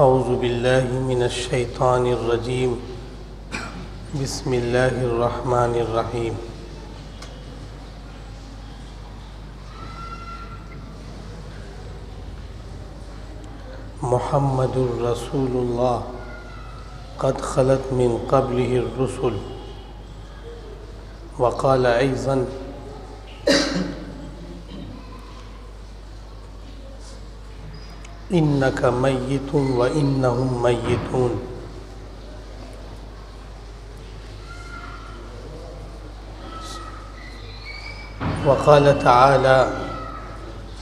औज़ु बिल्लाहि मिनश शैतानिर रजीम। बिस्मिल्लाहिर रहमानिर रहीम। मुहम्मदुर रसूलुल्लाह क़द ख़लत मिन क़ब्लिहिर रुसुल वक़ाल अयज़न इन्नका मय्यितुन व इन्नहुम मय्यितून। वक़ाल तआला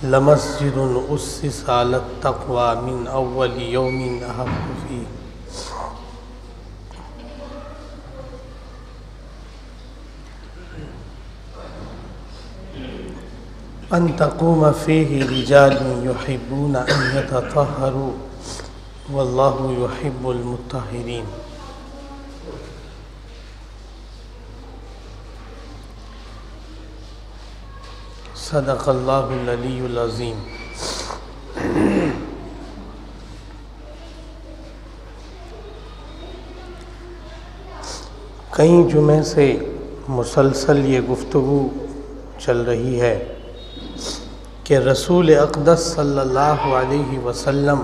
लमस्जिदुन उस्सिसा अलत-तक़वा मिन अव्वलि यौमिन अहक़्क़ु फ़ीह। अन तक़ूम फ़ीहि रिजालुन युहिब्बूना अन यततहहरू वल्लाहु युहिब्बुल मुत्तहिरीन। सदक़ल्लाहुल अलीयुल अज़ीम। कई जुमे से मुसलसल ये गुफ्तगू चल रही है कि रसूल अक़दस सल्लल्लाहु अलैहि वसल्लम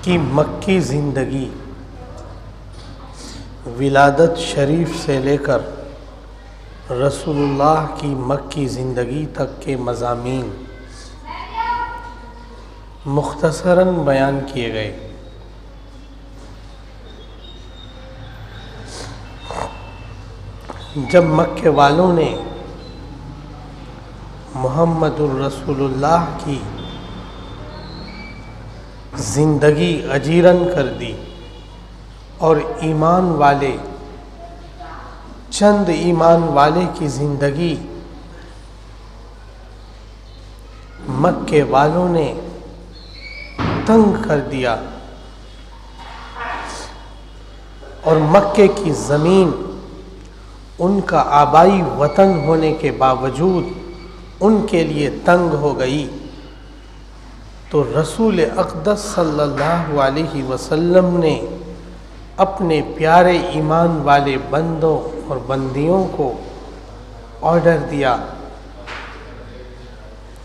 की मक्की ज़िंदगी विलादत शरीफ से लेकर रसूलुल्लाह की मक्की ज़िंदगी तक के मज़ामीन मुख्तसरन बयान किए गए। जब मक्के वालों ने मुहम्मदुर रसूलुल्लाह की ज़िंदगी अजीरन कर दी और चंद ईमान वाले की ज़िंदगी मक्के वालों ने तंग कर दिया और मक्के की ज़मीन उनका आबाई वतन होने के बावजूद उनके लिए तंग हो गई, तो रसूल अक़दस सल्लल्लाहु अलैहि वसल्लम ने अपने प्यारे ईमान वाले बंदों और बंदियों को ऑर्डर दिया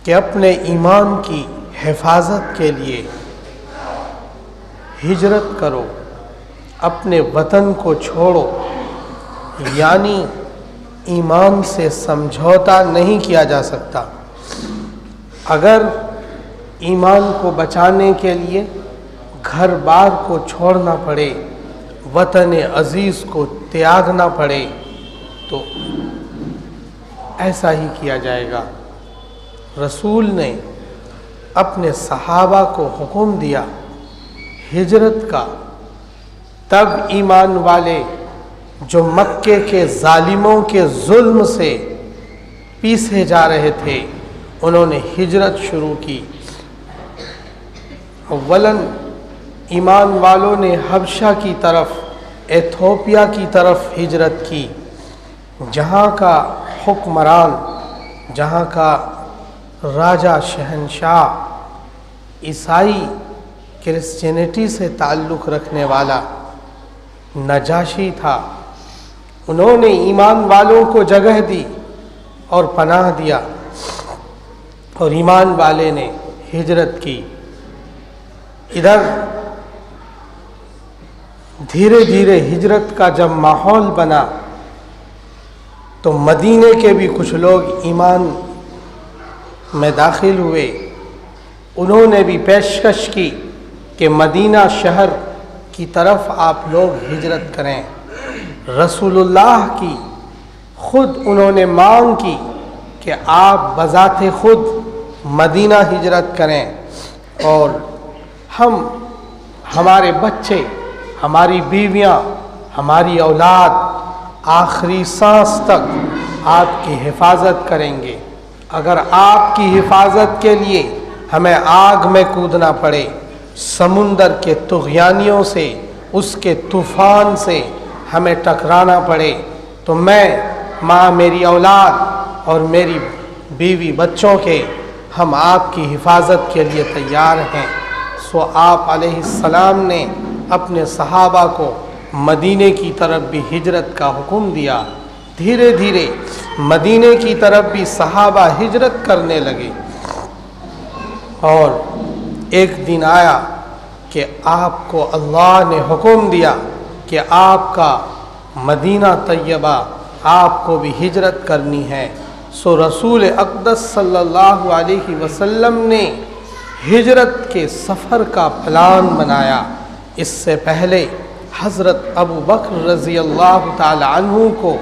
कि अपने ईमान की हिफाजत के लिए हिजरत करो, अपने वतन को छोड़ो। यानी ईमान से समझौता नहीं किया जा सकता। अगर ईमान को बचाने के लिए घर बार को छोड़ना पड़े, वतन अज़ीज़ को त्यागना पड़े, तो ऐसा ही किया जाएगा। रसूल ने अपने सहाबा को हुक्म दिया हिजरत का। तब ईमान वाले जो मक्के के जालिमों के जुल्म से पीछे जा रहे थे, उन्होंने हिजरत शुरू की। अव्वलन ईमान वालों ने हबशा की तरफ, एथोपिया की तरफ हिजरत की, जहाँ का हुक्मरान, जहाँ का राजा शहनशाह ईसाई क्रिश्चियनिटी से ताल्लुक़ रखने वाला नजाशी था। उन्होंने ईमान वालों को जगह दी और पनाह दिया और ईमान वाले ने हिजरत की। इधर धीरे धीरे हिजरत का जब माहौल बना तो मदीने के भी कुछ लोग ईमान में दाखिल हुए। उन्होंने भी पेशकश की कि मदीना शहर की तरफ आप लोग हिजरत करें। रसूलुल्लाह की खुद उन्होंने मांग की कि आप बज़ाते खुद मदीना हिजरत करें और हम, हमारे बच्चे, हमारी बीवियां, हमारी औलाद आखिरी सांस तक आपकी हिफाजत करेंगे। अगर आपकी हिफाजत के लिए हमें आग में कूदना पड़े, समुंदर के तुग़यानियों से, उसके तूफ़ान से हमें टकराना पड़े, तो मैं, माँ, मेरी औलाद और मेरी बीवी बच्चों के, हम आपकी हिफाजत के लिए तैयार हैं। सो आप अलैहिस्सलाम ने अपने सहाबा को मदीने की तरफ भी हिजरत का हुक्म दिया। धीरे धीरे मदीने की तरफ भी सहाबा हिजरत करने लगे और एक दिन आया कि आपको अल्लाह ने हुक्म दिया कि आपका मदीना तैयबा आपको भी हिजरत करनी है। सो रसूल अक़दस सल्लल्लाहु अलैहि वसल्लम ने हिजरत के सफ़र का प्लान बनाया। इससे पहले हज़रत अबू बकर रज़ी अल्लाह ताला अन्हु को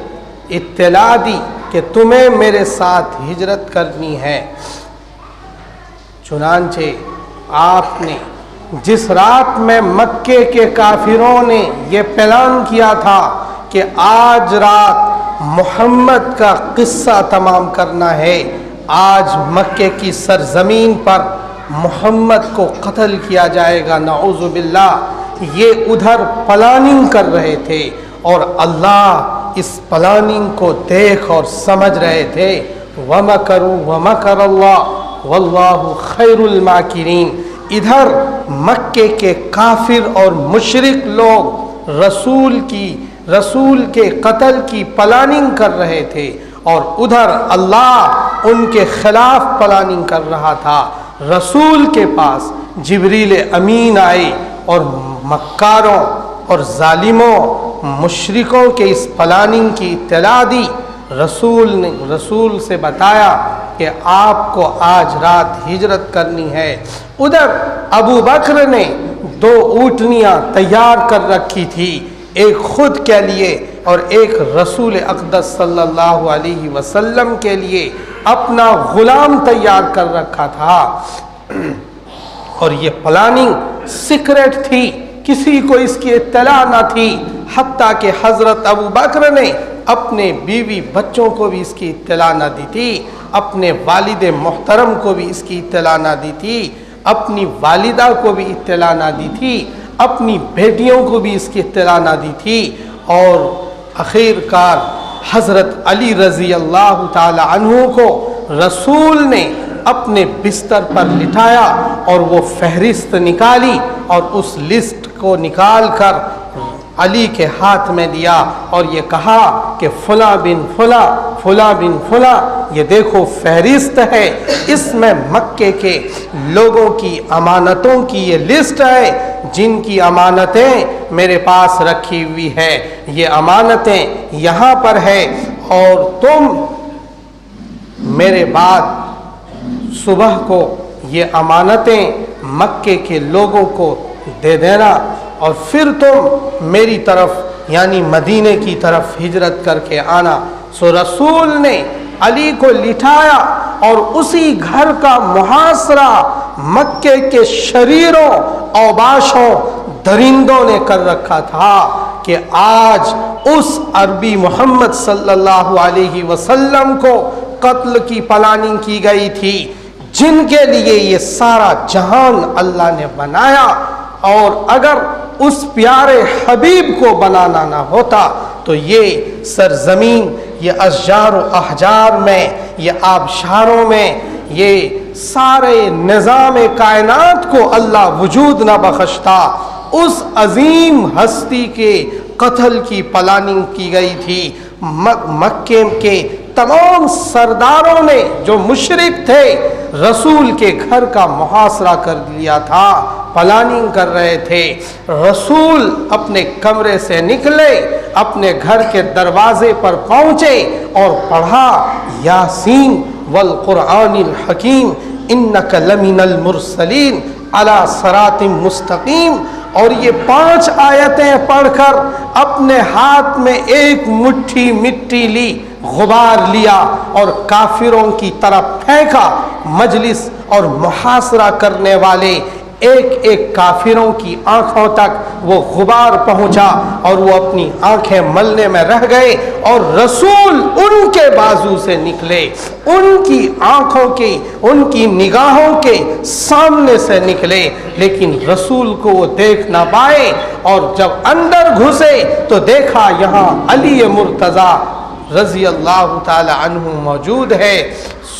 इत्तला दी कि तुम्हें मेरे साथ हिजरत करनी है। चुनांचे आपने जिस रात में मक्के के काफिरों ने ये प्लान किया था कि आज रात मोहम्मद का किस्सा तमाम करना है, आज मक्के की सरजमीन पर मोहम्मद को कत्ल किया जाएगा, नऊज़ु बिल्लाह, ये उधर प्लानिंग कर रहे थे और अल्लाह इस प्लानिंग को देख और समझ रहे थे। वमकरू वमकरल्लाह वल्लाहु खैरुल माकिरीन। इधर मक्के के काफिर और मुशरिक लोग रसूल के कत्ल की प्लानिंग कर रहे थे और उधर अल्लाह उनके खिलाफ प्लानिंग कर रहा था। रसूल के पास जिब्रील अमीन आए और मक्कारों और जालिमों मुशरिकों के इस प्लानिंग की इत्तला दी। रसूल ने रसूल से बताया कि आपको आज रात हिजरत करनी है। उधर अबू बकर ने 2 ऊँटनियाँ तैयार कर रखी थी, एक खुद के लिए और एक रसूल अक़दस सल्लल्लाहु अलैहि वसल्लम के लिए अपना गुलाम तैयार कर रखा था। और ये प्लानिंग सीक्रेट थी, किसी को इसकी इत्तला न थी, हत्ता कि हज़रत अबू बकर ने अपने बीवी बच्चों को भी इसकी इत्तला न दी थी, अपने वालिद मोहतरम को भी इसकी इत्तला न दी थी, अपनी वालिदा को भी इत्तला न दी थी, अपनी बेटियों को भी इसकी इत्तला न दी थी। और आखिरकार हज़रत अली रज़ी अल्लाह ताला अन्हु को रसूल ने अपने बिस्तर पर लिटाया और वो फहरिस्त निकाली और उस लिस्ट को निकाल कर अली के हाथ में दिया और ये कहा कि फ़ुला बिन फ़ुला, फ़ुला बिन फ़ुला, ये देखो फहरिस्त है, इसमें मक्के के लोगों की अमानतों की ये लिस्ट है, जिनकी अमानतें मेरे पास रखी हुई है, ये अमानतें यहाँ पर है और तुम मेरे बाद सुबह को ये अमानतें मक्के के लोगों को दे देना और फिर तुम मेरी तरफ यानी मदीने की तरफ हिजरत करके आना। सो रसूल ने अली को लिटाया और उसी घर का मुहासरा मक्के के शरीरों औबाशों दरिंदों ने कर रखा था कि आज उस अरबी मोहम्मद सल्लल्लाहु अलैहि वसल्लम को कत्ल की प्लानिंग की गई थी, जिनके लिए ये सारा जहान अल्लाह ने बनाया। और अगर उस प्यारे हबीब को बनाना ना होता तो ये सरजमीन, ये अशजार व अहजार में, ये आबशारों में, ये सारे निज़ाम कायनात को अल्लाह वजूद न बख्शता। उस अजीम हस्ती के कत्ल की प्लानिंग की गई थी। मक्के के तमाम सरदारों ने जो मुशरिक थे रसूल के घर का मुहासरा कर लिया था, प्लानिंग कर रहे थे। रसूल अपने कमरे से निकले, अपने घर के दरवाजे पर पहुँचे और पढ़ा यासीन वल कुरआनिल हकीम इन्नका लमिनल मुरसलीन अला सरातिम मुस्तकीम। और ये 5 आयतें पढ़कर अपने हाथ में एक मुट्ठी मिट्टी ली, गुबार लिया और काफिरों की तरफ फेंका। मजलिस और मुहासरा करने वाले एक एक काफिरों की आंखों तक वो गुबार पहुंचा और वो अपनी आंखें मलने में रह गए और रसूल उनके बाजू से निकले, उनकी आंखों के, उनकी निगाहों के सामने से निकले, लेकिन रसूल को वो देख ना पाए। और जब अंदर घुसे तो देखा यहाँ अली मुर्तज़ा रज़ी अल्लाह ताला अन्हु मौजूद है।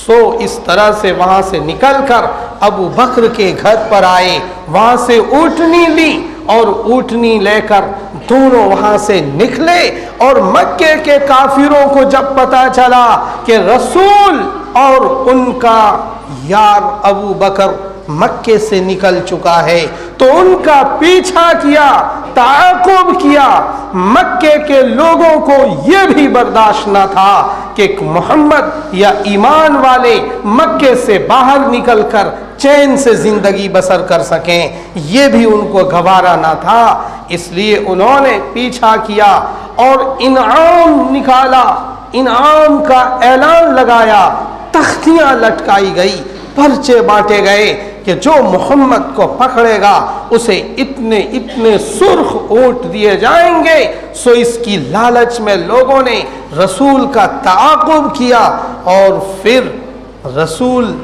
सो इस तरह से वहां से निकलकर अबू बकर के घर पर आए, वहां से ऊँटनी ली और ऊँटनी लेकर दोनों वहां से निकले। और मक्के के काफिरों को जब पता चला कि रसूल और उनका यार अबू बकर मक्के से निकल चुका है, तो उनका पीछा किया, ताक़ुब किया। मक्के के लोगों को यह भी बर्दाश्त न था कि मोहम्मद या ईमान वाले मक्के से बाहर निकलकर चैन से जिंदगी बसर कर सकें, यह भी उनको गवारा न था। इसलिए उन्होंने पीछा किया और इनाम निकाला, इनाम का ऐलान लगाया, तख्तियां लटकाई गई, पर्चे बांटे गए कि जो मोहम्मद को पकड़ेगा उसे इतने इतने सुर्ख ऊंट दिए जाएंगे। सो इसकी लालच में लोगों ने रसूल का ताक़ुब किया और फिर रसूल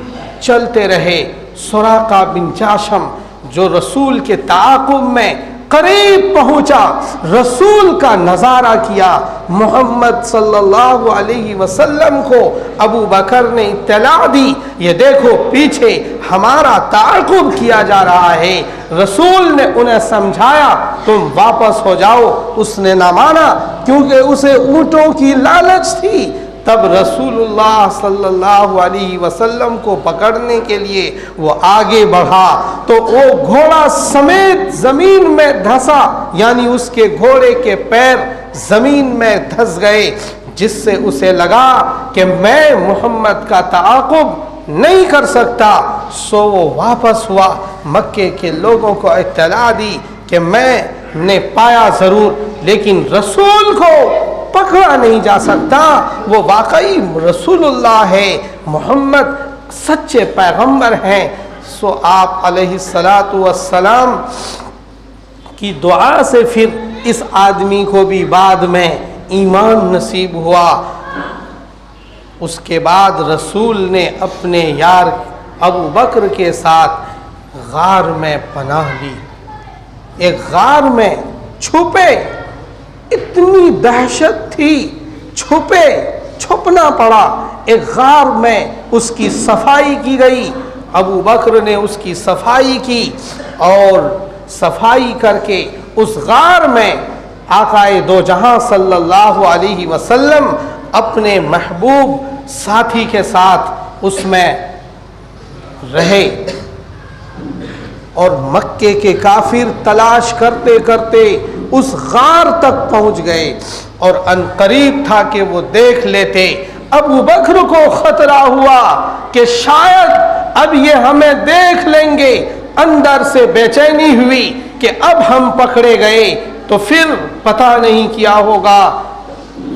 चलते रहे। सुराका बिन जाशम जो रसूल के ताक़ुब में करीब पहुंचा, रसूल का नज़ारा किया। मोहम्मद सल्लल्लाहु अलैहि वसल्लम को अबू बकर ने इत्तला दी, ये देखो पीछे हमारा ताक़ुब किया जा रहा है। रसूल ने उन्हें समझाया तुम वापस हो जाओ, उसने ना माना क्योंकि उसे ऊँटों की लालच थी। तब रसूलुल्लाह सल्लल्लाहु अलैहि वसल्लम को पकड़ने के लिए वो आगे बढ़ा तो वो घोड़ा समेत जमीन में धंसा, यानी उसके घोड़े के पैर जमीन में धंस गए, जिससे उसे लगा कि मैं मोहम्मद का ताक़ुब नहीं कर सकता। सो वो वापस हुआ, मक्के के लोगों को इत्तला दी कि मैंने पाया ज़रूर लेकिन रसूल को पकड़ा नहीं जा सकता, वो वाकई रसूलुल्लाह है, मोहम्मद सच्चे पैगंबर हैं। सो आप अलैहिस्सलातु वस्सलाम की दुआ से फिर इस आदमी को भी बाद में ईमान नसीब हुआ। उसके बाद रसूल ने अपने यार अबू बकर के साथ गार में पनाह ली, एक गार में छुपे। इतनी दहशत थी, छुपना पड़ा। एक गार में उसकी सफाई की गई, अबू बकर ने उसकी सफाई की और सफाई करके उस गार में आकाए दो जहां सल्लल्लाहु अलैहि वसल्लम अपने महबूब साथी के साथ उसमें रहे। और मक्के के काफिर तलाश करते करते उस गार तक पहुंच गए और अनकरीब था कि वो देख लेते। अबू बकर को खतरा हुआ कि शायद अब ये हमें देख लेंगे। अंदर से बेचैनी हुई कि अब हम पकड़े गए तो फिर पता नहीं क्या होगा।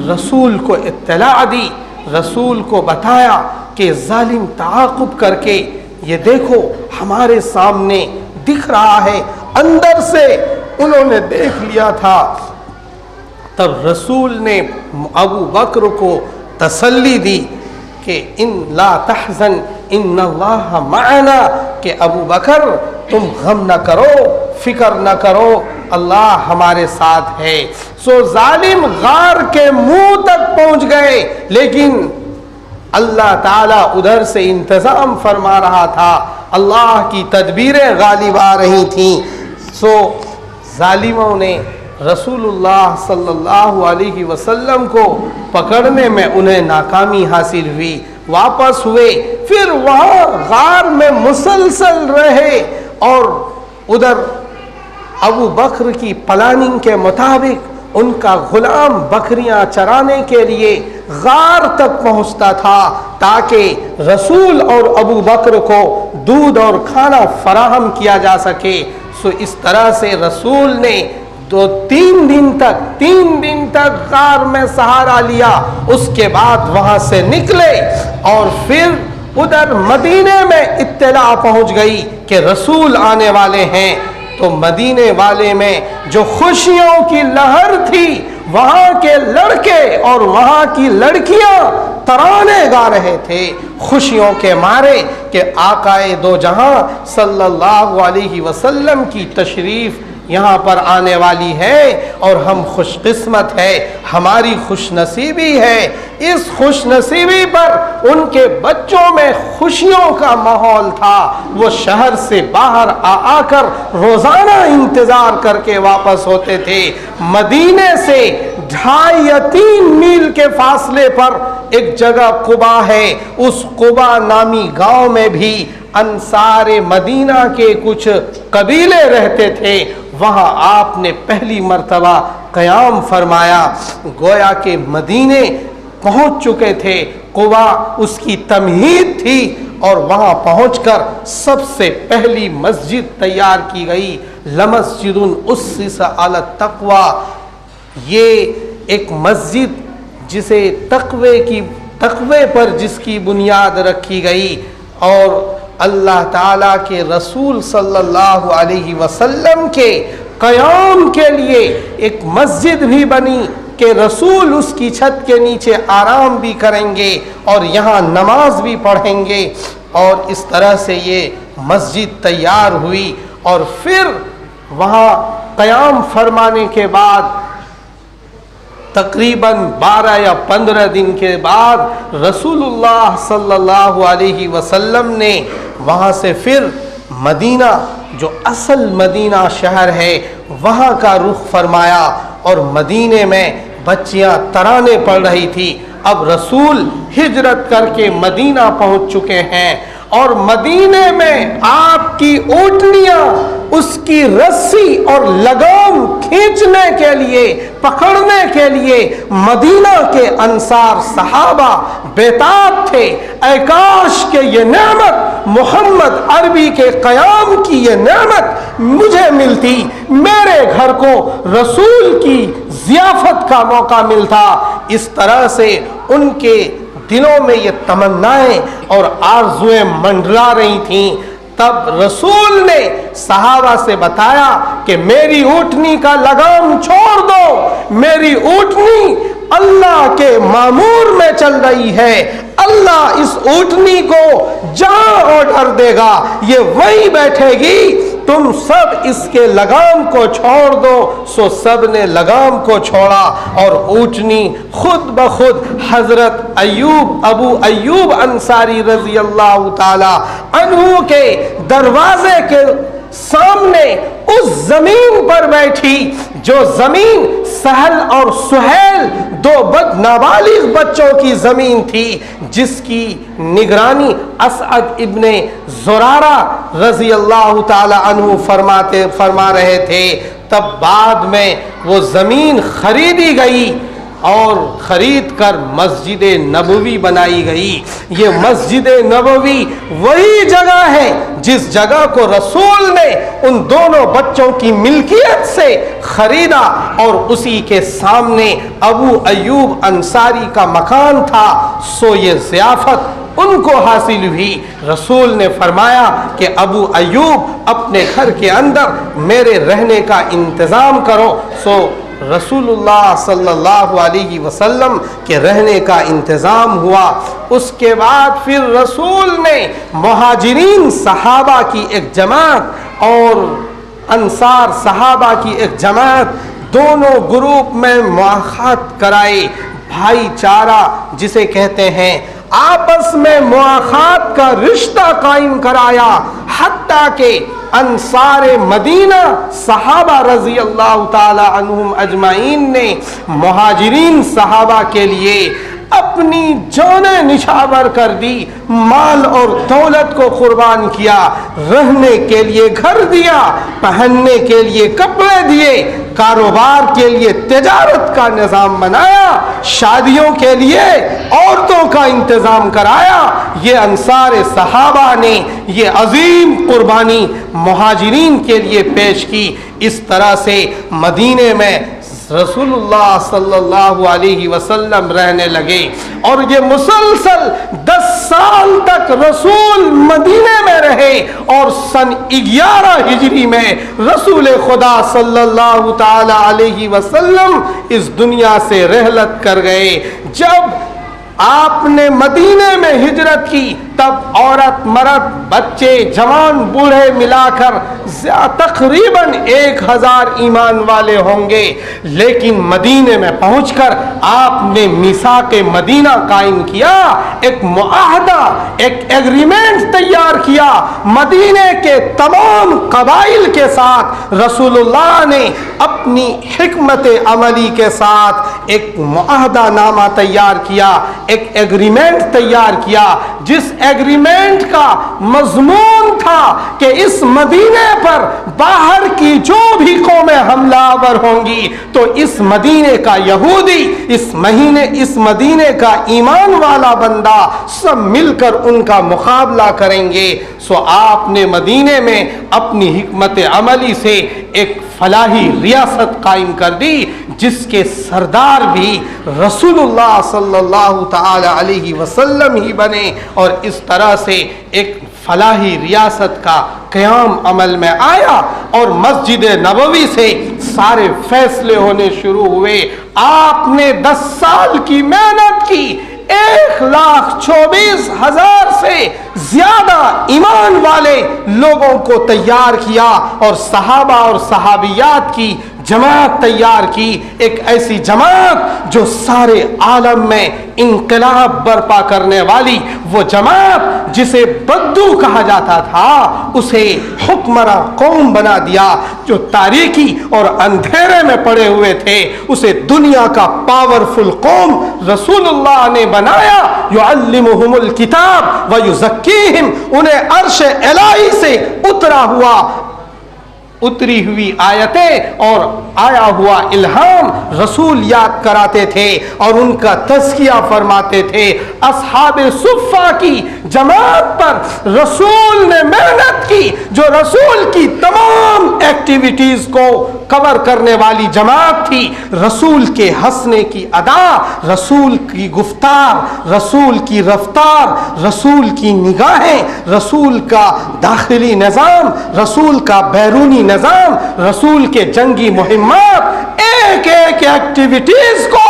रसूल को इत्तला दी, रसूल को बताया कि जालिम ताक़ुब करके ये देखो हमारे सामने दिख रहा है। अंदर से उन्होंने देख लिया था। तब रसूल ने अबू बकर को तसल्ली दी कि इन ला तहज़न इन्नल्लाह मअना, कि अबू बकर तुम गम न करो, फिक्र न करो, अल्लाह हमारे साथ है। सो जालिम गार के मुंह तक पहुंच गए, लेकिन अल्लाह ताला उधर से इंतज़ाम फरमा रहा था, अल्लाह की तदबीरें गालिब आ रही थीं। सो जालिमों ने रसूलुल्लाह सल्लल्लाहु अलैहि वसल्लम को पकड़ने में उन्हें नाकामी हासिल हुई। वापस हुए, फिर वहाँ गार में मुसलसल रहे और उधर अबू बकर की प्लानिंग के मुताबिक उनका गुलाम बकरियां चराने के लिए गार तक पहुंचता था ताकि रसूल और अबू बकर को दूध और खाना फराहम किया जा सके। सो इस तरह से रसूल ने 3 दिन तक गार में सहारा लिया। उसके बाद वहां से निकले और फिर उधर मदीने में इत्तला पहुंच गई कि रसूल आने वाले हैं। तो मदीने वाले में जो खुशियों की लहर थी, वहां के लड़के और वहां की लड़कियां तराने गा रहे थे खुशियों के मारे कि आकाए दो जहां सल्लल्लाहु अलैहि वसल्लम की तशरीफ यहाँ पर आने वाली है और हम खुशकिस्मत है, हमारी खुशनसीबी है। इस खुशनसीबी पर उनके बच्चों में खुशियों का माहौल था। वो शहर से बाहर आकर रोजाना इंतजार करके वापस होते थे। मदीने से 2.5 या 3 मील के फासले पर एक जगह कुबा है। उस कुबा नामी गांव में भी अंसारे मदीना के कुछ कबीले रहते थे। वहां आपने पहली मर्तबा क़याम फरमाया। गोया के मदीने पहुंच चुके थे, कुबा उसकी तमहीद थी और वहां पहुंचकर सबसे पहली मस्जिद तैयार की गई, लमस्जिदुन उस्सिसा अला तक़वा। ये एक मस्जिद जिसे तक़वे पर जिसकी बुनियाद रखी गई और अल्लाह ताला के रसूल सल्लल्लाहु अलैहि वसल्लम के क़याम के लिए एक मस्जिद भी बनी कि रसूल उसकी छत के नीचे आराम भी करेंगे और यहाँ नमाज भी पढ़ेंगे। और इस तरह से ये मस्जिद तैयार हुई और फिर वहाँ क़याम फरमाने के बाद तकरीबन 12 या 15 दिन के बाद रसूलुल्लाह सल्लल्लाहु अलैहि वसल्लम ने वहाँ से फिर मदीना, जो असल मदीना शहर है, वहाँ का रुख फरमाया और मदीने में बच्चियाँ तराने पड़ रही थी। अब रसूल हिजरत करके मदीना पहुँच चुके हैं और मदीने में आपकी ऊँटनियाँ उसकी रस्सी और लगाम खींचने के लिए, पकड़ने के लिए मदीना के अंसार सहाबा बेताब थे। ऐ काश के ये नेमत मोहम्मद अरबी के क़याम की ये नेमत मुझे मिलती, मेरे घर को रसूल की ज़ियाफ़त का मौका मिलता। इस तरह से उनके दिलों में ये तमन्नाएं और आरज़ुएं मंडरा रही थीं। तब रसूल ने सहाबा से बताया कि मेरी ऊँटनी का लगाम छोड़ दो, मेरी ऊँटनी अल्लाह के मामूर में चल रही है। अल्लाह इस ऊँटनी को जहाँ ऑर्डर देगा ये वहीं बैठेगी, तुम सब इसके लगाम को छोड़ दो। सो सब ने लगाम को छोड़ा और ऊँटनी खुद ब खुद हजरत अबू अय्यूब अंसारी रजी अल्लाह ताला अन्हु के दरवाजे के सामने उस जमीन पर बैठी जो जमीन सहल और सुहेल, 2 नाबालिग बच्चों की जमीन थी, जिसकी निगरानी असअद इब्ने ज़ुरारा रजी अल्लाह ताला अन्हु फरमा रहे थे। तब बाद में वो जमीन खरीदी गई और खरीद कर मस्जिद नबवी बनाई गई। ये मस्जिद नबवी वही जगह है जिस जगह को रसूल ने उन दोनों बच्चों की मिल्कियत से खरीदा और उसी के सामने अबू अय्यूब अंसारी का मकान था। सो ये ज़ियाफ़त उनको हासिल हुई। रसूल ने फरमाया कि अबू अय्यूब अपने घर के अंदर मेरे रहने का इंतज़ाम करो। सो रसूलुल्लाह सल्लल्लाहु अलैहि वसल्लम के रहने का इंतज़ाम हुआ। उसके बाद फिर रसूल ने मुहाजिरीन सहाबा की एक जमात और अंसार सहाबा की एक जमात, दोनों ग्रुप में मुआख़ात कराई। भाईचारा जिसे कहते हैं, आपस में मुआख़ात का रिश्ता कायम कराया। हत्ता के अंसारे मदीना सहाबा रजी अल्लाह ताला अन्हुम अजमाइन ने मुहाजिरीन सहाबा के लिए अपनी जानें निछावर कर दी, माल और दौलत को कुर्बान किया, रहने के लिए घर दिया, पहनने के लिए कपड़े दिए, कारोबार के लिए तिजारत का निज़ाम बनाया, शादियों के लिए औरतों का इंतज़ाम कराया। ये अंसार सहाबा ने ये अजीम कुर्बानी मुहाजिरीन के लिए पेश की। इस तरह से मदीने में रसूलुल्लाह सल्लल्लाहु अलैहि वसल्लम रहने लगे और ये मुसलसल 10 साल तक रसूल मदीने में रहे और सन 11 हिजरी में रसूल खुदा सल्लल्लाहु ताला अलैहि वसल्लम इस दुनिया से रहलत कर गए। जब आपने मदीने में हिजरत की तब औरत मर्द, बच्चे, जवान, बूढ़े मिलाकर तकरीबन 1000 ईमान वाले होंगे। लेकिन मदीने में पहुंचकर आपने मीसाके मदीना कायम किया, एक मुआहदा, एक एग्रीमेंट तैयार किया मदीने के तमाम कबाइल के साथ। रसूलुल्लाह ने अपनी हिकमत अमली के साथ एक मुआहदा नामा तैयार किया, एक एग्रीमेंट तैयार किया, जिस एग्रीमेंट का मजमून था कि इस मदीने पर बाहर की जो भी कौमें हमलावर होंगी तो इस मदीने का यहूदी, इस मदीने का ईमान वाला बंदा सब मिलकर उनका मुकाबला करेंगे। सो आपने मदीने में अपनी हिकमत अमली से एक फलाही रियासत कायम कर दी, जिसके सरदार भी रसूलुल्लाह सल्लल्लाहु ताला अलैहि वसल्लम ही बने। और इस तरह से एक फलाही रियासत का क़याम अमल में आया और मस्जिद नबवी से सारे फैसले होने शुरू हुए। आपने 10 साल की मेहनत की, 1,24,000 से ज्यादा ईमान वाले लोगों को तैयार किया और सहाबा और सहाबियात की जमात तैयार की, एक ऐसी जमात जो सारे आलम में इनकलाब बर्पा करने वाली, वो जमात जिसे बद्दू कहा जाता था उसे हुक्मरां कौम बना दिया। जो तारीकी और अंधेरे में पड़े हुए थे उसे दुनिया का पावरफुल कौम रसूलुल्लाह ने बनाया। युअल्लिमुहुमुल किताब व युज़क्कीहिम, उन्हें अर्श इलाही से उतरी हुई आयतें और आया हुआ इल्हाम रसूल याद कराते थे और उनका तज़किया फरमाते थे। अस्हाबे सुफ़्फ़ा की जमात पर रसूल ने मेहनत की, जो रसूल की तमाम एक्टिविटीज को कवर करने वाली जमात थी। रसूल के हंसने की अदा, रसूल की गुफ्तार, रसूल की रफ्तार, रसूल की निगाहें, रसूल का दाखिली निज़ाम, रसूल का बैरूनी निज़ाम, रसूल के जंगी मुहिम्मात, एक एक एक्टिविटीज को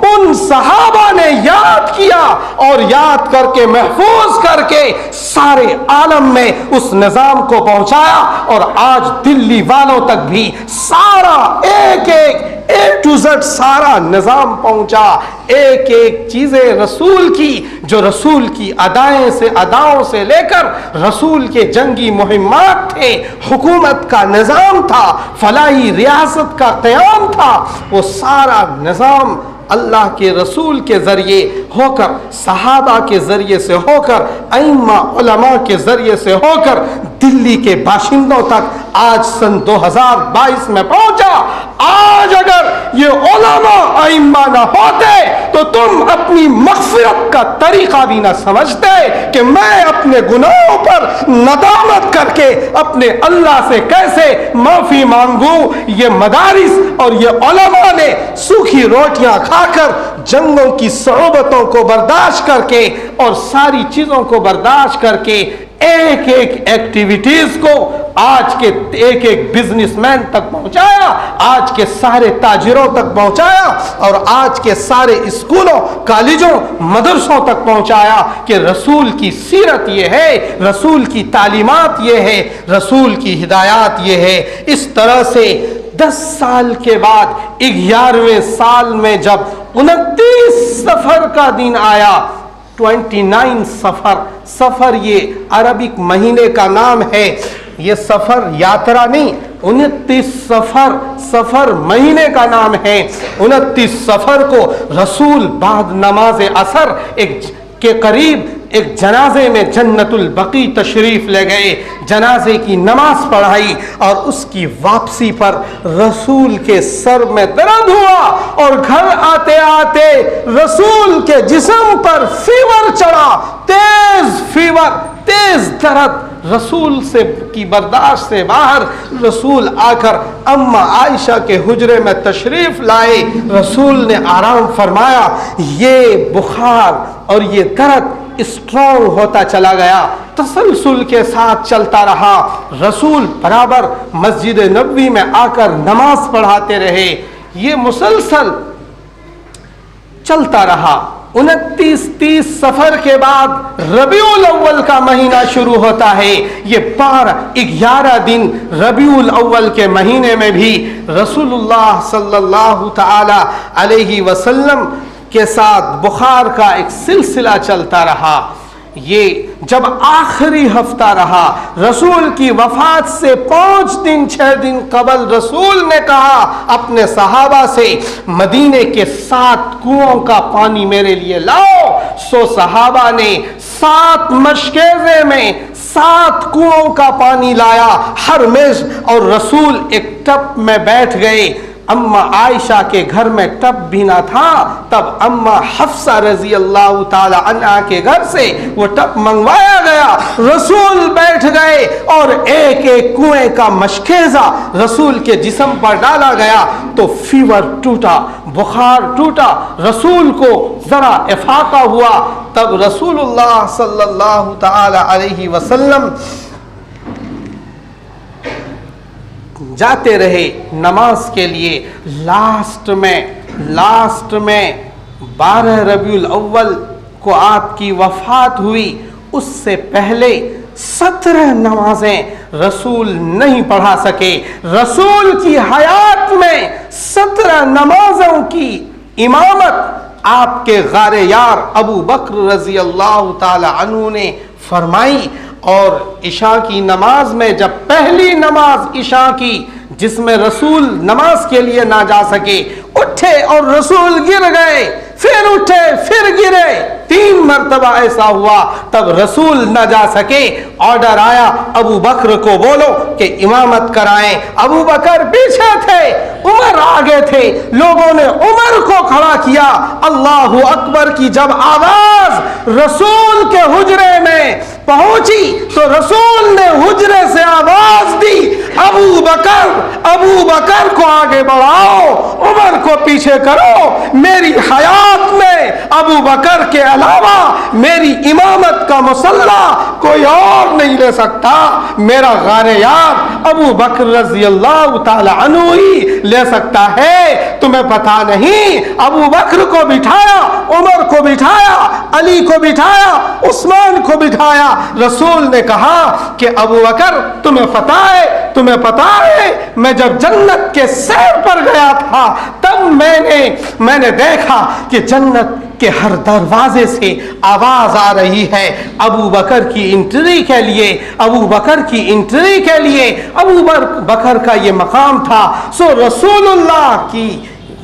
उन सहाबा ने याद किया और याद करके महफूज करके सारे आलम में उस निज़ाम को पहुंचाया। और आज दिल्ली वालों तक भी सारा एक एक A to Z सारा निज़ाम पहुंचा। एक एक चीजें रसूल की, जो रसूल की अदाओं से लेकर रसूल के जंगी मुहिम्मात थे, हुकूमत का निज़ाम था, फलाही रियासत का क़याम था, वो सारा निज़ाम अल्लाह के रसूल के ज़रिए होकर, सहाबा के ज़रिए से होकर, अइम्मा उलमा के ज़रिए से होकर दिल्ली के बाशिंदों तक आज सन 2022 में पहुंचा। आज अगर ये उलमा अइम्मा न होते तो तुम अपनी मग़फ़िरत का तरीक़ा भी न समझते कि मैं अपने गुनाहों पर नदामत करके अपने अल्लाह से कैसे माफ़ी मांगूं। ये मदारिस और ये उलमा ने सूखी रोटियां खाकर, जंगों की सऊबतों को बर्दाश्त करके और सारी चीज़ों को बर्दाश्त करके एक एक एक्टिविटीज को आज के एक एक बिजनेसमैन तक पहुंचाया, आज के सारे ताजिरों तक पहुंचाया और आज के सारे स्कूलों, कॉलेजों, मदरसों तक पहुंचाया कि रसूल की सीरत ये है, रसूल की तालीमात ये है, रसूल की हिदायत ये है। इस तरह से 10 साल के बाद 11वें साल में जब 29 सफर का दिन आया, 29 सफर ये अरबिक महीने का नाम है। ये सफर यात्रा नहीं, 29 सफर महीने का नाम है। 29 सफर को रसूल बाद नमाज असर के करीब एक जनाजे में जन्नतुल बकी तशरीफ ले गए, जनाजे की नमाज पढ़ाई और उसकी वापसी पर रसूल के सर में दर्द हुआ और घर आते आते रसूल के जिस्म पर फीवर चढ़ा, तेज फीवर, तेज दर्द। रसूल से की बर्दाश्त से बाहर रसूल आकर अम्मा आयशा के हुजरे में तशरीफ लाए। रसूल ने आराम फरमाया। ये बुखार और ये दर्द स्ट्रॉन्ग होता चला गया, तसलसल के साथ चलता रहा। रसूल बराबर मस्जिद नबवी में आकर नमाज पढ़ाते रहे। ये मुसलसल चलता रहा। 29-30 सफर के बाद रबीउल अव्वल का महीना शुरू होता है। ये 12-11 दिन रबीउल अव्वल के महीने में भी रसूलुल्लाह सल्लल्लाहु ताला अलैहि वसल्लम के साथ बुखार का एक सिलसिला चलता रहा। ये जब आखिरी हफ्ता रहा, रसूल की वफात से 5 दिन 6 दिन कबल रसूल ने कहा अपने सहाबा से, मदीने के 7 कुओं का पानी मेरे लिए लाओ। सो सहाबा ने 7 मशकेज़े में 7 कुओं का पानी लाया, हर मेज, और रसूल एक टब में बैठ गए। अम्मा आयशा के घर में टब भी ना था, तब अम्मा हफ्सा रजी अल्लाह ताला अन्हा के घर से वो टब मंगवाया गया। रसूल बैठ गए और एक एक कुएं का मशकेज़ा रसूल के जिस्म पर डाला गया तो फीवर टूटा, बुखार टूटा, रसूल को जरा इफाका हुआ। तब रसूलुल्लाह सल्लल्लाहु ताला अलैहि वसल्लम जाते रहे नमाज के लिए। लास्ट में 12 रबीउल अव्वल को आपकी वफात हुई। उससे पहले 17 नमाजें रसूल नहीं पढ़ा सके। रसूल की हयात में 17 नमाजों की इमामत आपके गारे यार अबू बकर रजी अल्लाह ताला अन्हु ने फरमाई। और इशा की नमाज में जब पहली नमाज इशा की जिसमें रसूल नमाज के लिए ना जा सके, उठे और रसूल गिर गए, फिर उठे फिर गिरे, 3 मरतबा ऐसा हुआ, तब रसूल न जा सके। ऑर्डर आया अबू बकर को बोलो कि इमामत कराएं। अबू बकर पीछे थे, उमर आगे थे। लोगों ने उमर को खड़ा किया। अल्लाहु अकबर की जब आवाज रसूल के हुजरे में पहुंची तो रसूल ने हुजरे से आवाज दी, अबू बकर को आगे बढ़ाओ, उमर को पीछे करो। मेरी हयात में अबू बकर के अलावा मेरी इमामत का मुसल्ला कोई और नहीं ले सकता। मेरा गारे यार अबू बकर रज़ी अल्लाह ताला अन्हु ही ले सकता है। तुम्हें पता नहीं, अबू बकर को बिठाया, उमर को बिठाया, अली को बिठाया, उस्मान को बिठाया। रसूल ने कहा कि अबू बकर तुम्हें पता है मैं जब जन्नत के सैर पर गया था तब मैंने देखा कि जन्नत के हर दरवाजे से आवाज आ रही है अबू बकर की एंट्री के लिए, अबू बकर की एंट्री के लिए। अबू बकर का ये मकाम था। सो रसूलुल्लाह की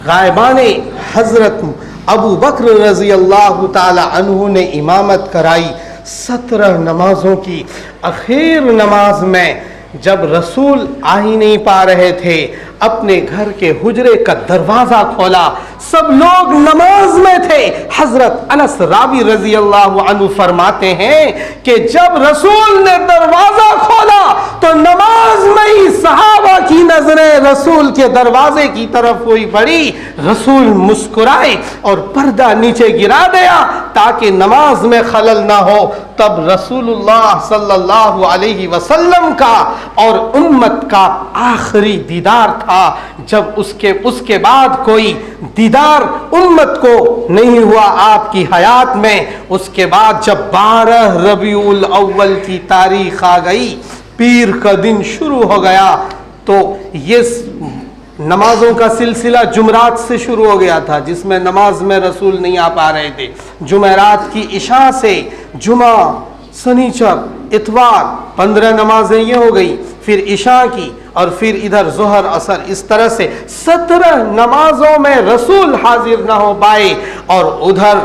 गायबाने हजरत अबू बकर रजी अल्लाह ताला अन्हु ने इमामत कराई 17 नमाजों की। आखिर नमाज में जब रसूल आ ही नहीं पा रहे थे, अपने घर के हुजरे का दरवाजा खोला, सब लोग नमाज में थे। हजरत अनस रावी रजी अल्लाह अन्हु फरमाते हैं कि जब रसूल ने दरवाजा खोला तो नमाज में ही सहाबा की नजरें रसूल के दरवाजे की तरफ हुई पड़ी। रसूल मुस्कुराए और पर्दा नीचे गिरा दिया ताकि नमाज में खलल ना हो। तब रसूलुल्लाह सल्लल्लाहु अलैहि वसल्लम का और उम्मत का आखिरी दीदार था। जब उसके बाद कोई दीदार उम्मत को नहीं हुआ आपकी हयात में। उसके बाद जब 12 रबीउल अव्वल की तारीख आ गई, पीर का दिन शुरू हो गया, तो ये नमाजों का सिलसिला जुमरात से शुरू हो गया था जिसमें नमाज में रसूल नहीं आ पा रहे थे। जुमेरात की इशा से जुमा, सनीचर, इतवार 15 नमाजें ये हो गई, फिर इशा की, और फिर इधर जोहर असर, इस तरह से 17 नमाजों में रसूल हाजिर ना हो पाए। और उधर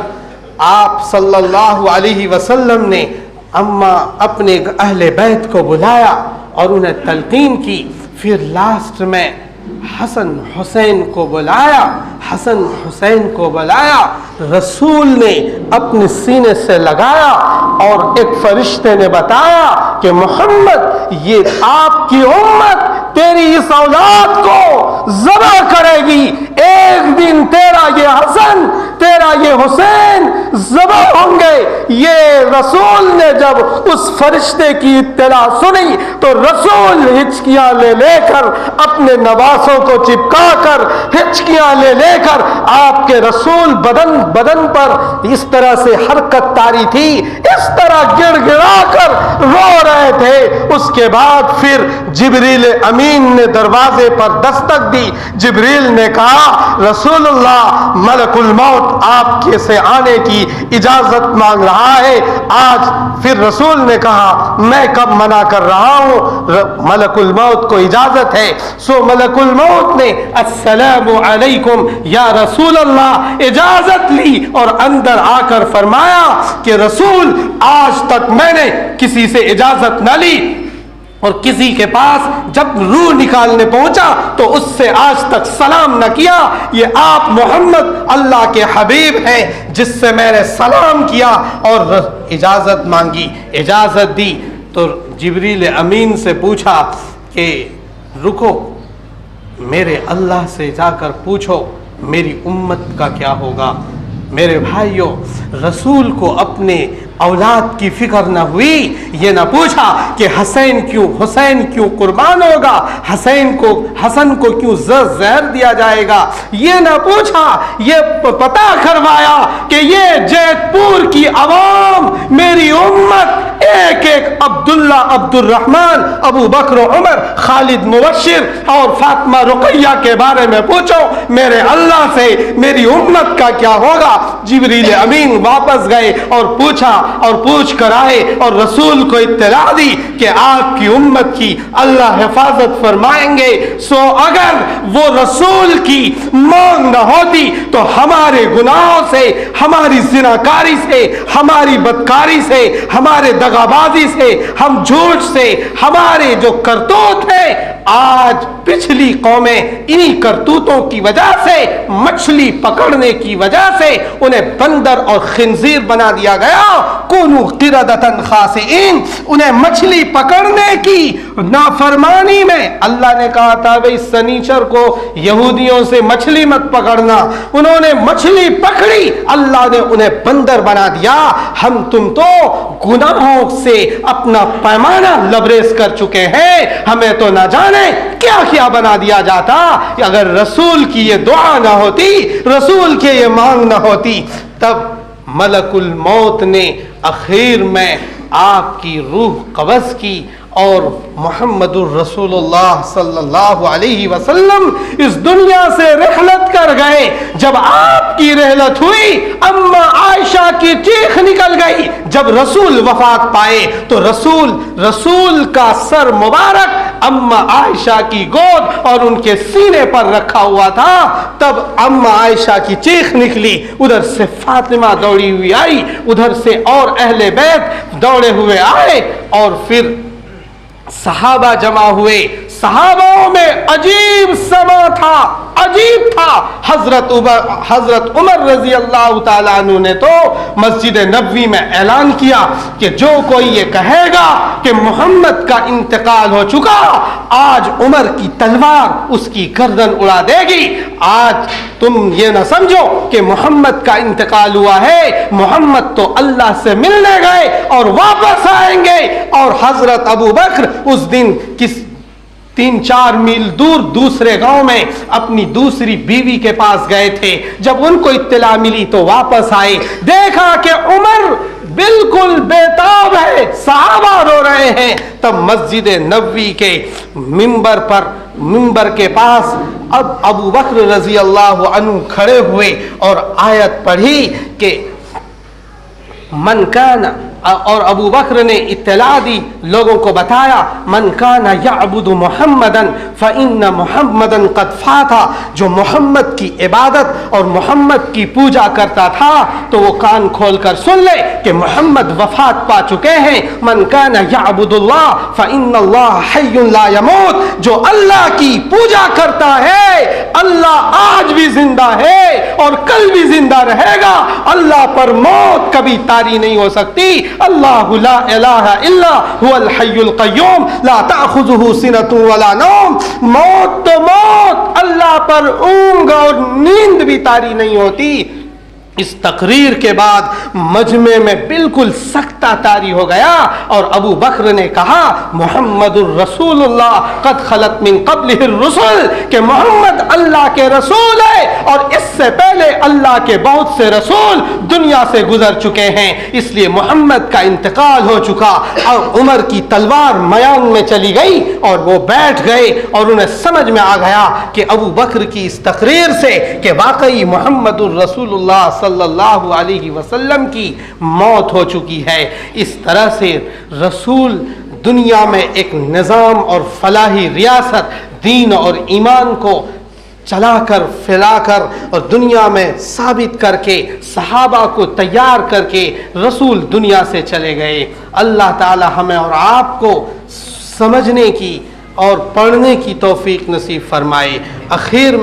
आप सल्लल्लाहु अलैहि वसल्लम ने अम्मा अपने अहले बैत को बुलाया और उन्हें तलकीन की। फिर लास्ट में हसन हुसैन को बुलाया। रसूल ने अपने सीने से लगाया और एक फरिश्ते ने बताया कि मोहम्मद, ये आपकी उम्मत तेरी इस औलाद को ज़बह करेगी। एक दिन तेरा ये हसन, तेरा ये हुसैन ज़बह होंगे। ये रसूल ने जब उस फरिश्ते की इत्तला सुनी तो रसूल हिचकियां ले लेकर अपने नवासों बाहों को चिपकाकर हिचकियां ले लेकर आपके रसूल बदन बदन पर इस तरह से हरकत तारी थी, इस तरह गिड़गिड़ाकर रो रहे थे। उसके बाद फिर जिब्रील अमीन ने दरवाजे पर दस्तक दी। जिब्रील ने कहा, रसूलुल्लाह, मलकुल मौत आपके से आने की इजाजत मांग रहा है। आज फिर रसूल ने कहा, मैं कब मना कर रहा हूं, मलकुल मौत को इजाजत है। सो मलकुल मौत ने अस्सलामु अलैकुम या रसूल अल्लाह इजाजत ली और अंदर आकर फरमाया कि रसूल, आज तक मैंने किसी से इजाजत न ली और किसी के पास जब रूह निकालने पहुंचा तो उससे आज तक सलाम न किया। ये आप मोहम्मद अल्लाह के हबीब हैं जिससे मैंने सलाम किया और इजाजत मांगी, इजाजत दी। तो जिब्रील अमीन से पूछा कि रुको, मेरे अल्लाह से जाकर पूछो मेरी उम्मत का क्या होगा। मेरे भाइयों, रसूल को अपने औलाद की फिक्र न हुई, ये ना पूछा कि हुसैन क्यों कुर्बान होगा, हसन को क्यों जहर दिया जाएगा, ये ना पूछा। ये पता करवाया कि ये जैतपुर की अवाम, मेरी उम्मत, एक एक अब्दुल्ला, अब्दुर्रहमान, अबू बकर, उमर, खालिद, मुबश्शिर और फातिमा रुकैया के बारे में पूछो मेरे अल्लाह से मेरी उम्मत का क्या होगा। जिब्रील अमीन वापस गए और पूछा और पूछ कर आए और रसूल को इत्तला दी कि आपकी उम्मत की अल्लाह हिफाजत फरमाएंगे। सो अगर वो रसूल की मांग न होती तो हमारे गुनाहों से, हमारी जिनाकारी से, हमारी बदकारी से, हमारे दगाबाजी से, हम झूठ से, हमारे जो करतूत है, आज पिछली कौमें इन्हीं करतूतों की वजह से, मछली पकड़ने की वजह से उन्हें बंदर और खिंजीर बना दिया गया। कुनू क़िरदतन खासिईन, उन्हें मछली पकड़ने की नाफरमानी में अल्लाह ने कहा था भाई सनीचर को यहूदियों से मछली मत पकड़ना, उन्होंने मछली पकड़ी, अल्लाह ने उन्हें बंदर बना दिया। हम तुम तो गुनाहों से अपना पैमाना लबरेज कर चुके हैं, हमें तो ना जाने क्या क्या बना दिया जाता। अगर रसूल की ये दुआ ना होती, रसूल के ये मांग ना होती, तब मलकुल मौत ने आखिर में आपकी रूह कब्ज़ की और मुहम्मदुर रसूलुल्लाह सल्लल्लाहु अलैहि वसल्लम इस दुनिया से रहलत कर गए। जब आपकी रहलत हुई, अम्मा आयशा की चीख निकल गई। जब रसूल वफात पाए तो रसूल का सर मुबारक अम्मा आयशा की गोद और उनके सीने पर रखा हुआ था। तब अम्मा आयशा की चीख निकली, उधर से फातिमा दौड़ी हुई आई, उधर से और अहले बैत दौड़े हुए आए और फिर सहाबा जमा हुए। सहाबाओं में अजीब समा था, अजीब था। हजरत उमर रजी अल्लाह ताला अन्हु ने तो मस्जिद नबवी में ऐलान किया कि जो कोई ये कहेगा कि मोहम्मद का इंतकाल हो चुका, आज उमर की तलवार उसकी गर्दन उड़ा देगी। आज तुम ये ना समझो कि मोहम्मद का इंतकाल हुआ है, मोहम्मद तो अल्लाह से मिलने गए और वापस आएंगे। और हजरत अबू बकर उस दिन 3-4 मील दूर दूसरे गांव में अपनी दूसरी बीवी के पास गए थे। जब उनको इत्तला मिली तो वापस आए, देखा कि उमर बिल्कुल बेताब है, सहाबा रो रहे हैं। तब मस्जिद नबवी के मिंबर के पास अब अबू बकर रजी अल्लाह अन्हु खड़े हुए और आयत पढ़ी कि मन काना, और अबू बकर ने इत्तला दी, लोगों को बताया, मन काना यअबुदु मुहम्मदन फ़इन्न मुहम्मदन क़द फ़ाता, जो मोहम्मद की इबादत और मोहम्मद की पूजा करता था तो वो कान खोल कर सुन ले कि मोहम्मद वफात पा चुके हैं। मन काना यअबुदुल्लाह फ़इन्नल्लाह हय्युन ला यमूत, जो अल्लाह की पूजा करता है, अल्लाह आज भी जिंदा है और कल भी जिंदा रहेगा। अल्लाह पर मौत कभी तारी नहीं हो सकती। अल्लाहु ला इलाहा इल्ला हुवल हय्युल क़य्यूम ला ताख़ुज़ुहु सिनतुन वला नौम। मौत तो मौत, अल्लाह पर ऊंघ और नींद भी तारी नहीं होती। इस तकरीर के बाद मजमे में बिल्कुल सख्ता तारी हो गया और अबू बकर ने कहा, मुहम्मदुर रसूलुल्लाह कद खलत मिन क़ब्लिहिर रुसूल, कि मोहम्मद अल्लाह के रसूल है और इससे पहले अल्लाह के बहुत से रसूल दुनिया से गुजर चुके हैं, इसलिए मोहम्मद का इंतकाल हो चुका। और उमर की तलवार मैदान में चली गई और वो बैठ गए और उन्हें समझ में आ गया कि अबू बकर की इस तकरीर से कि वाकई मोहम्मदुर रसूलुल्लाह सल्लल्लाहु अलैहि वसल्लम की मौत हो चुकी है। इस तरह से रसूल दुनिया में एक निज़ाम और फलाही रियासत दीन और ईमान को चलाकर फैलाकर और दुनिया में साबित करके सहाबा को तैयार करके रसूल दुनिया से चले गए। अल्लाह ताला हमें और आपको समझने की और पढ़ने की तौफीक नसीब फरमाए। आखिर